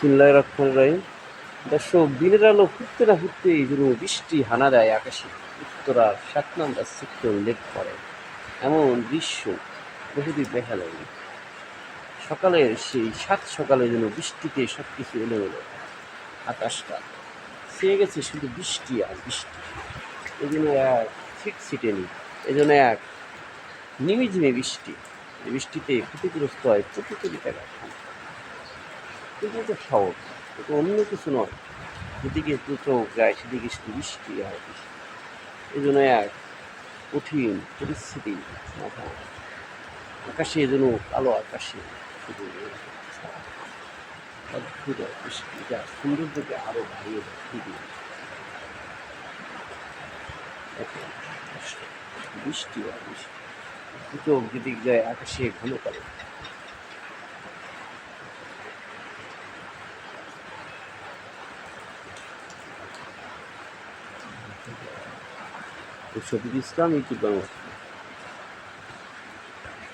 বিসমিল্লাহির রহমানির রহিম। দর্শক, দিনের আলো ফুটতে না ফুটতেই যেন বৃষ্টি হানা দেয় আকাশে। উত্তরার 7 নম্বর সেক্টর লেক করে এমন দৃশ্য বহুদিন দেখা যায়নি। সকালের সেই সকালে যেন বৃষ্টিতে সব কিছু এলোমেলো। আকাশটা ছেয়ে গেছে শুধু বৃষ্টি আর বৃষ্টি। এই জন্য এক ছিটছিটেনি, এই জন্য এক নিমিঝিমে বৃষ্টি। এই বৃষ্টিতে ক্ষতিগ্রস্ত হয় কোটি কোটি টাকা। কিন্তু এটা শহর, এটা অন্য কিছু নয়। যেদিকে দু চোখ যায় সেদিকে শুধু বৃষ্টি আর বৃষ্টি। এই জন্য এক কঠিন পরিস্থিতি মাথা। আকাশে যেন কালো আকাশে শুধু অদ্ভুত বৃষ্টি, যা সৌন্দর্যকে আরো বাড়িয়ে দেয়। খুবই এত কষ্ট। বৃষ্টি আর বৃষ্টি, দু চোখ যেদিক যায় আকাশে ঘন কালো। শফিক ইসলাম, ইউটিউব বাংলা।